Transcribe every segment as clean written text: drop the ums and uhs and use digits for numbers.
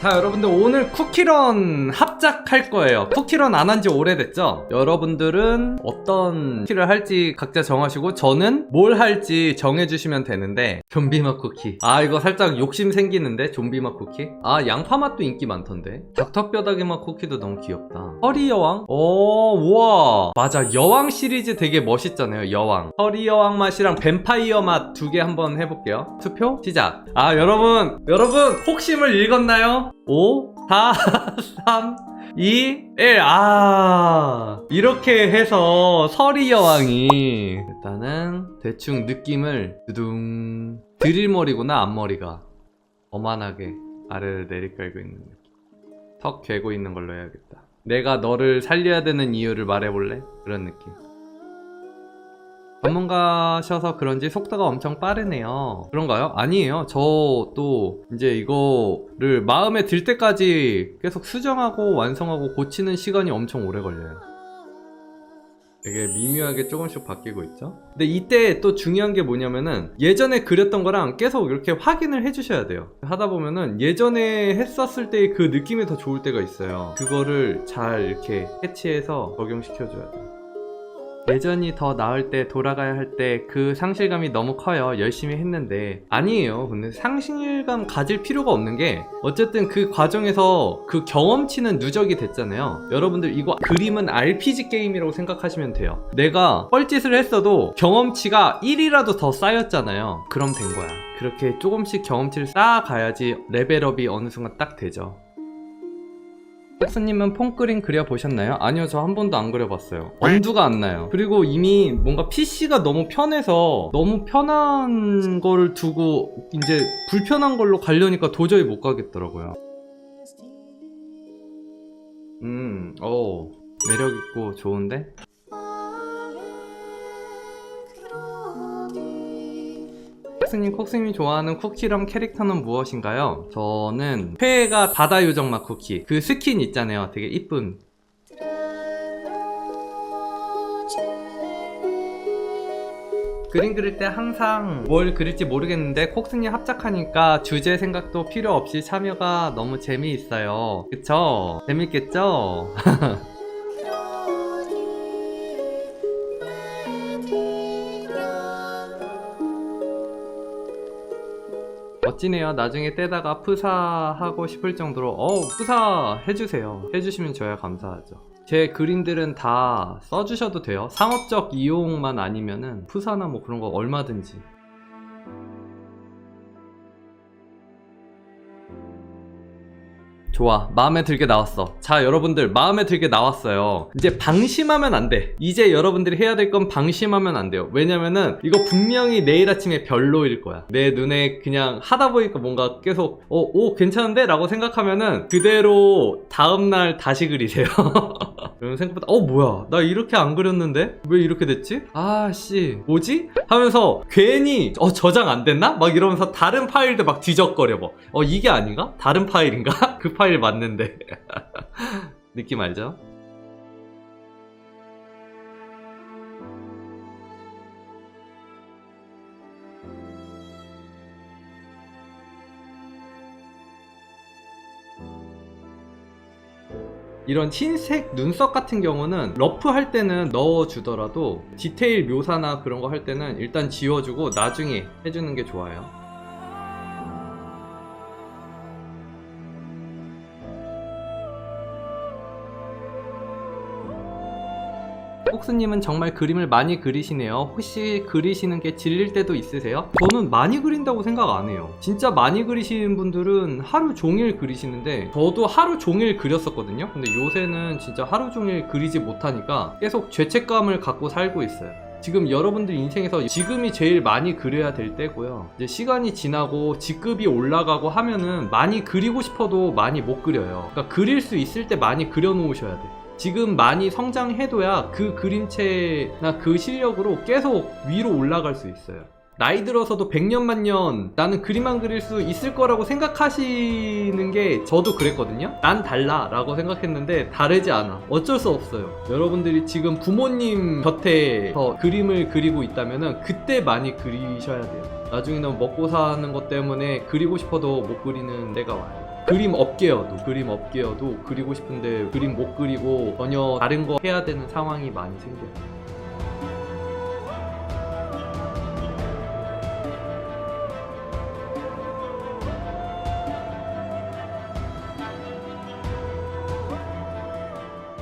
자, 여러분들 오늘 쿠키런 합작할 거예요. 쿠키런 안 한 지 오래됐죠? 여러분들은 어떤 쿠키를 할지 각자 정하시고 저는 뭘 할지 정해주시면 되는데, 좀비맛 쿠키. 아, 이거 살짝 욕심 생기는데, 좀비맛 쿠키? 아, 양파맛도 인기 많던데. 닥터뼈다귀맛 쿠키도 너무 귀엽다. 허리 여왕? 우와. 맞아, 여왕 시리즈 되게 멋있잖아요. 여왕. 허리 여왕 맛이랑 뱀파이어 맛 두 개 한번 해볼게요. 투표 시작. 아, 여러분 혹심을 읽었나요? 5, 4, 3, 2, 1. 아, 이렇게 해서 서리 여왕이 일단은 대충 느낌을 두둥. 드릴머리구나. 앞머리가 어만하게 아래를 내리깔고 있는 느낌. 턱 괴고 있는 걸로 해야겠다. 내가 너를 살려야 되는 이유를 말해볼래? 그런 느낌. 전문가셔서 그런지 속도가 엄청 빠르네요. 그런가요? 아니에요. 저도 이제 이거를 마음에 들 때까지 계속 수정하고 완성하고 고치는 시간이 엄청 오래 걸려요. 되게 미묘하게 조금씩 바뀌고 있죠. 근데 이때 또 중요한 게 뭐냐면은 예전에 그렸던 거랑 계속 이렇게 확인을 해주셔야 돼요. 하다 보면은 예전에 했었을 때의 그 느낌이 더 좋을 때가 있어요. 그거를 잘 이렇게 캐치해서 적용시켜줘야 돼요. 예전이 더 나을 때, 돌아가야 할 때 그 상실감이 너무 커요. 열심히 했는데. 아니에요. 근데 상실감 가질 필요가 없는 게, 어쨌든 그 과정에서 그 경험치는 누적이 됐잖아요. 여러분들 이거 그림은 RPG 게임이라고 생각하시면 돼요. 내가 뻘짓을 했어도 경험치가 1이라도 더 쌓였잖아요. 그럼 된 거야. 그렇게 조금씩 경험치를 쌓아가야지 레벨업이 어느 순간 딱 되죠. 혁수님은 폰그림 그려보셨나요? 아니요, 저 한 번도 안 그려봤어요. 엄두가 안 나요. 그리고 이미 뭔가 PC가 너무 편해서 너무 편한 거를 두고 이제 불편한 걸로 가려니까 도저히 못 가겠더라고요. 매력있고 좋은데? 콕스님 좋아하는 쿠키럼 캐릭터는 무엇인가요? 저는 회가 바다 요정맛 쿠키, 그 스킨 있잖아요. 되게 이쁜. 그림 그릴 때 항상 뭘 그릴지 모르겠는데 콕스님 합작하니까 주제 생각도 필요 없이 참여가 너무 재미있어요. 그쵸? 재밌겠죠? 멋지네요. 나중에 떼다가 푸사하고 싶을 정도로 푸사 해주세요. 해주시면 저야 감사하죠. 제 그림들은 다 써주셔도 돼요. 상업적 이용만 아니면은 푸사나 뭐 그런 거 얼마든지. 좋아, 마음에 들게 나왔어. 자, 여러분들 마음에 들게 나왔어요. 이제 방심하면 안 돼. 이제 여러분들이 해야 될 건 방심하면 안 돼요. 왜냐면은 이거 분명히 내일 아침에 별로일 거야. 내 눈에 그냥 하다 보니까 뭔가 계속 괜찮은데? 라고 생각하면은 그대로 다음날 다시 그리세요. 그러면 생각보다 뭐야, 나 이렇게 안 그렸는데? 왜 이렇게 됐지? 아씨, 뭐지? 하면서 괜히 저장 안 됐나? 막 이러면서 다른 파일도 막 뒤적거려. 이게 아닌가? 다른 파일인가? 그 파일 맞는데. 느낌 알죠? 이런 흰색 눈썹 같은 경우는 러프 할 때는 넣어주더라도 디테일 묘사나 그런 거 할 때는 일단 지워주고 나중에 해주는 게 좋아요. 콕스님은 정말 그림을 많이 그리시네요. 혹시 그리시는 게 질릴 때도 있으세요? 저는 많이 그린다고 생각 안 해요. 진짜 많이 그리시는 분들은 하루 종일 그리시는데, 저도 하루 종일 그렸었거든요. 근데 요새는 진짜 하루 종일 그리지 못하니까 계속 죄책감을 갖고 살고 있어요. 지금 여러분들 인생에서 지금이 제일 많이 그려야 될 때고요. 이제 시간이 지나고 직급이 올라가고 하면은 많이 그리고 싶어도 많이 못 그려요. 그러니까 그릴 수 있을 때 많이 그려 놓으셔야 돼. 지금 많이 성장해둬야 그 그림체나 그 실력으로 계속 위로 올라갈 수 있어요. 나이 들어서도 100년 만년 나는 그림만 그릴 수 있을 거라고 생각하시는 게, 저도 그랬거든요. 난 달라 라고 생각했는데 다르지 않아. 어쩔 수 없어요. 여러분들이 지금 부모님 곁에서 그림을 그리고 있다면 그때 많이 그리셔야 돼요. 나중에는 먹고 사는 것 때문에 그리고 싶어도 못 그리는 때가 와요. 그림 업계여도 그리고 싶은데 그림 못 그리고 전혀 다른 거 해야 되는 상황이 많이 생겨요.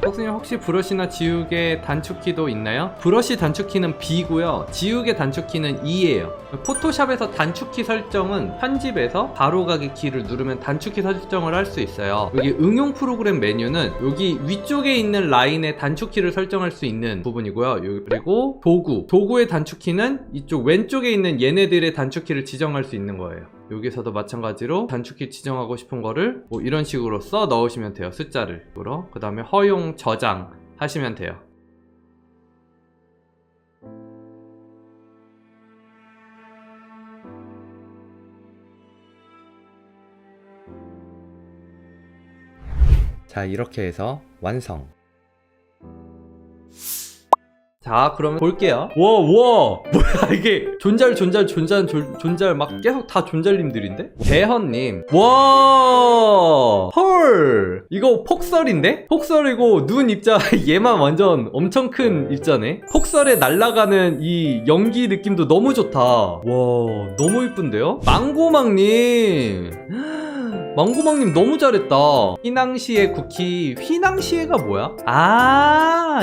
혁수님 혹시 브러쉬나 지우개 단축키도 있나요? 브러쉬 단축키는 B고요. 지우개 단축키는 E예요. 포토샵에서 단축키 설정은 편집에서 바로가기 키를 누르면 단축키 설정을 할 수 있어요. 여기 응용 프로그램 메뉴는 여기 위쪽에 있는 라인에 단축키를 설정할 수 있는 부분이고요. 그리고 도구의 단축키는 이쪽 왼쪽에 있는 얘네들의 단축키를 지정할 수 있는 거예요. 여기서도 마찬가지로 단축키 지정하고 싶은 거를 뭐 이런 식으로 써 넣으시면 돼요. 숫자를. 그 다음에 허용 저장 하시면 돼요. 자, 이렇게 해서 완성. 자, 그러면 볼게요. 와 뭐야 이게 존잘 막 계속 다 존잘님들인데? 대헌님, 와 헐, 이거 폭설인데? 폭설이고 눈 입자 얘만 완전 엄청 큰 입자네. 폭설에 날아가는 이 연기 느낌도 너무 좋다. 와 너무 이쁜데요? 망고망님 망고망님 너무 잘했다. 휘낭시에 쿠키. 휘낭시에가 뭐야? 아,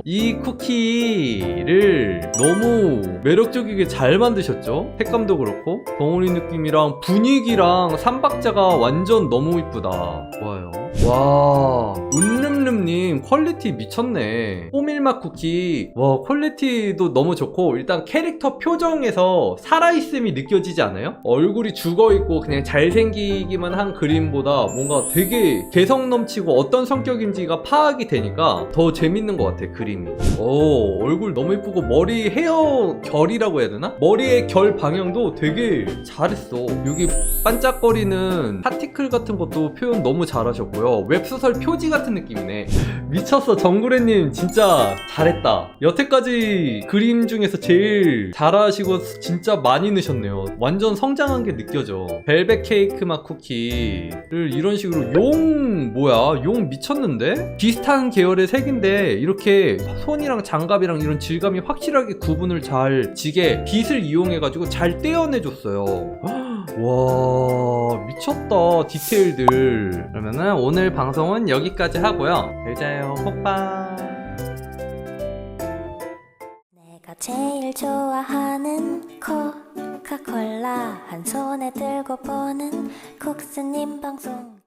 이 쿠키를 너무 매력적이게 잘 만드셨죠? 색감도 그렇고 덩어리 느낌이랑 분위기랑 삼박자가 완전 너무 이쁘다. 좋아요. 와, 운름름님 퀄리티 미쳤네. 호밀맛 쿠키. 와, 퀄리티도 너무 좋고 일단 캐릭터 표정에서 살아있음이 느껴지지 않아요? 얼굴이 죽어있고 그냥 잘생기기만 한 그림보다 뭔가 되게 개성 넘치고 어떤 성격인지가 파악이 되니까 더 재밌는 것 같아, 그림이. 오, 얼굴 너무 이쁘고 머리 헤어 결이라고 해야 되나? 머리의 결 방향도 되게 잘했어. 여기 반짝거리는 파티클 같은 것도 표현 너무 잘하셨고요. 웹소설 표지 같은 느낌이네. 미쳤어. 정구레님 진짜 잘했다. 여태까지 그림 중에서 제일 잘하시고 진짜 많이 넣으셨네요. 완전 성장한 게 느껴져. 벨벳 케이크 맛 쿠키를 이런 식으로 용 미쳤는데? 비슷한 계열의 색인데 이렇게 손이랑 장갑이랑 이런 질감이 확실하게 구분을 잘 지게 빗을 이용해가지고 잘 떼어내줬어요. 와 미쳤다, 디테일들. 그러면은 오늘 방송은 여기까지 하고요. 잘 자요. 뽀빠. 내가 제일 좋아하는 코카콜라, 한 손에 들고 보는 국